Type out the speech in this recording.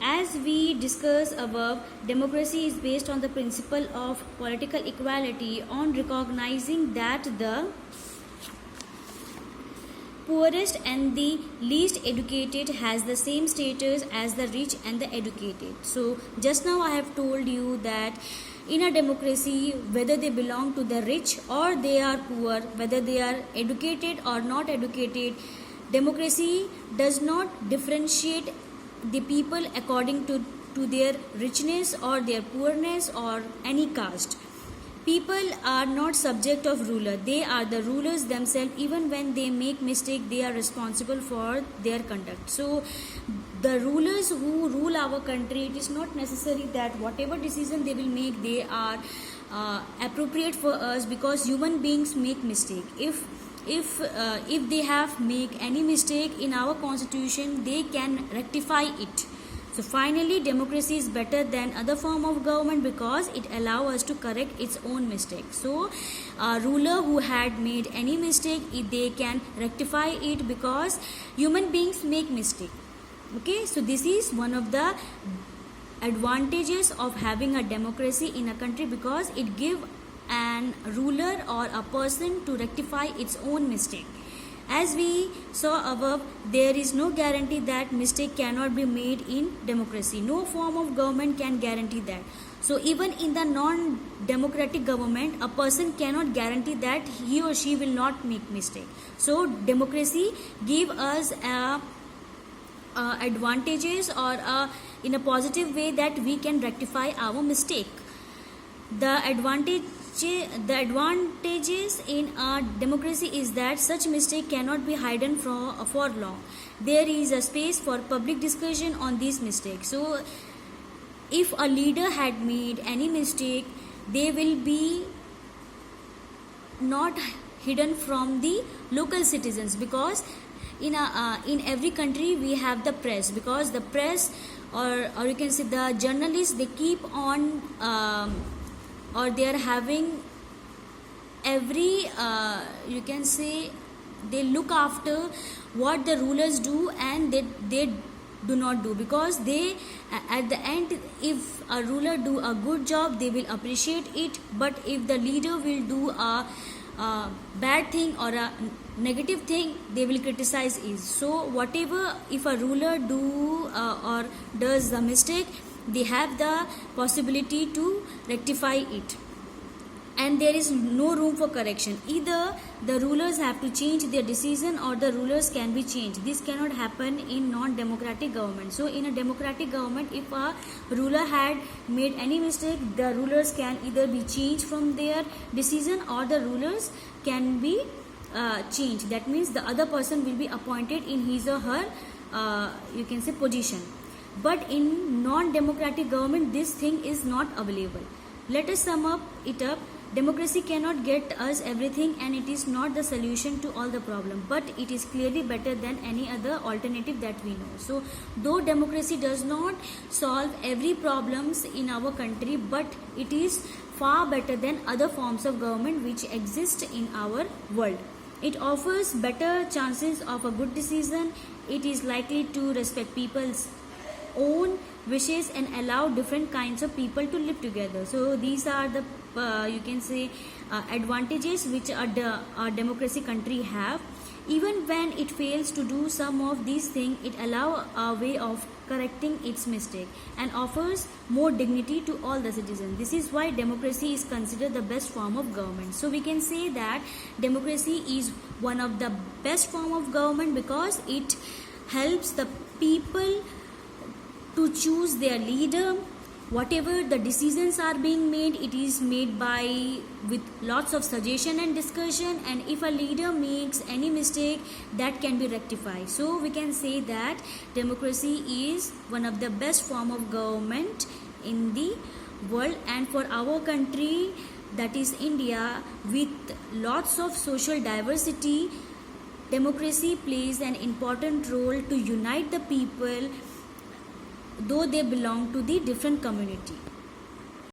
As we discussed above, democracy is based on the principle of political equality, on recognizing that the poorest and the least educated has the same status as the rich and the educated. So just now I have told you that in a democracy, whether they belong to the rich or they are poor, whether they are educated or not educated, democracy does not differentiate the people according to their richness or their poorness or any caste. People are not subject of ruler. They are the rulers themselves. Even when they make mistake, they are responsible for their conduct. So the rulers who rule our country, it is not necessary that whatever decision they will make, they are appropriate for us, because human beings make mistake. If they have make any mistake in our constitution, they can rectify it. So finally, democracy is better than other form of government because it allows us to correct its own mistake. So a ruler who had made any mistake, they can rectify it, because human beings make mistake. Okay, so this is one of the advantages of having a democracy in a country, because it gives an ruler or a person to rectify its own mistake. As we saw above, there is no guarantee that mistake cannot be made in democracy. No form of government can guarantee that. So even in the non-democratic government, a person cannot guarantee that he or she will not make mistake. So democracy give us advantages or in a positive way that we can rectify our mistake. The advantages in a democracy is that such mistake cannot be hidden for long. There is a space for public discussion on these mistakes. So if a leader had made any mistake, they will be not hidden from the local citizens, because in every country we have the press, because the press or you can say the journalists, they keep on or they are having every you can say they look after what the rulers do and they do not do, because they at the end, if a ruler do a good job, they will appreciate it, but if the leader will do a bad thing or a negative thing, they will criticize it. So whatever, if a ruler do or does the mistake, they have the possibility to rectify it, and there is no room for correction. Either the rulers have to change their decision or the rulers can be changed. This cannot happen in non-democratic government. So in a democratic government, if a ruler had made any mistake, the rulers can either be changed from their decision or the rulers can be changed. That means the other person will be appointed in his or her you can say position. But in non-democratic government, this thing is not available. Let us sum it up. Democracy cannot get us everything, and it is not the solution to all the problem, but it is clearly better than any other alternative that we know. So though democracy does not solve every problems in our country, but it is far better than other forms of government which exist in our world. It offers better chances of a good decision. It is likely to respect people's own wishes and allow different kinds of people to live together. So these are the you can say advantages which a democracy country have. Even when it fails to do some of these things, it allows a way of correcting its mistake and offers more dignity to all the citizens. This is why democracy is considered the best form of government. So we can say that democracy is one of the best form of government, because it helps the people to choose their leader. Whatever the decisions are being made, it is made by with lots of suggestion and discussion, and if a leader makes any mistake, that can be rectified. So we can say that democracy is one of the best form of government in the world, and for our country, that is India, with lots of social diversity, democracy plays an important role to unite the people, though they belong to the different community.